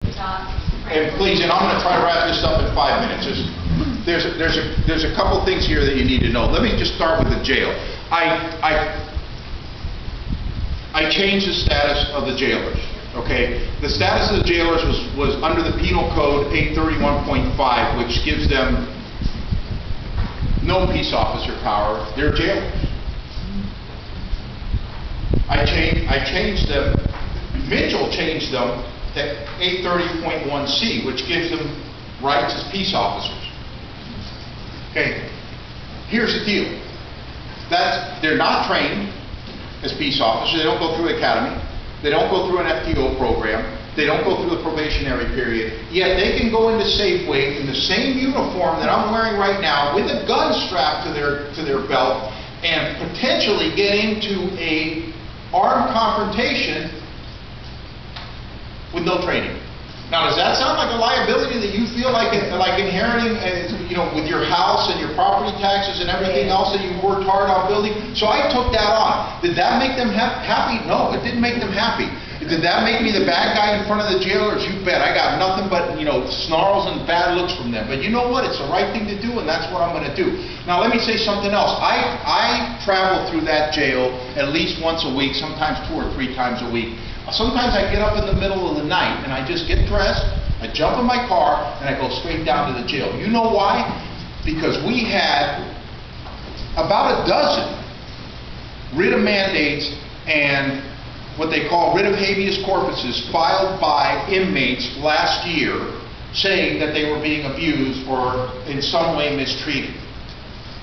And please, and I'm going to try to wrap this up in 5 minutes. There's a couple things here that you need to know. Let me just start with the jail. I changed the status of the jailers. Okay, the status of the jailers was under the Penal Code 831.5, which gives them no peace officer power. They're jailers. I changed them. Mitchell changed them to 830.1C, which gives them rights as peace officers. Okay, here's the deal. They're not trained as peace officers. They don't go through academy. They don't go through an FTO program. They don't go through the probationary period. Yet they can go into Safeway in the same uniform that I'm wearing right now, with a gun strapped to their belt, and potentially get into a armed confrontation with no training. Now, does that sound like a liability that you feel like inheriting, with your house and your property taxes and everything else that you worked hard on building? So I took that on. Did that make them happy? No, it didn't make them happy. Did that make me the bad guy in front of the jailers? You bet. I got nothing but, snarls and bad looks from them. But you know what? It's the right thing to do, and that's what I'm going to do. Now, let me say something else. I travel through that jail at least once a week, sometimes 2 or 3 times a week. Sometimes I get up in the middle of the night and I just get dressed, I jump in my car, and I go straight down to the jail. You know why? Because we had about a dozen writ of mandates and what they call writ of habeas corpuses filed by inmates last year saying that they were being abused or in some way mistreated.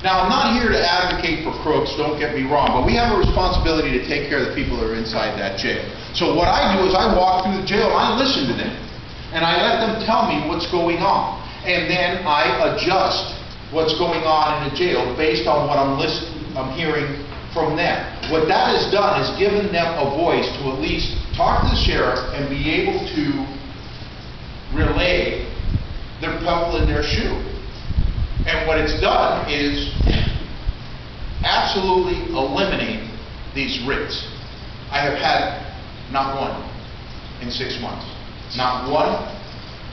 Now, I'm not here to advocate for crooks, don't get me wrong, but we have a responsibility to take care of the people that are inside that jail. So what I do is I walk through the jail and I listen to them. And I let them tell me what's going on. And then I adjust what's going on in the jail based on what I'm hearing from them. What that has done is given them a voice to at least talk to the sheriff and be able to relay their pebble in their shoe. And what it's done is absolutely eliminate these writs. I have had not one in 6 months. Not one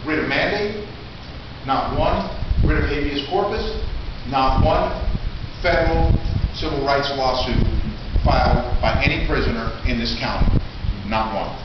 writ of mandate, not one writ of habeas corpus, not one federal civil rights lawsuit filed by any prisoner in this county. Not one.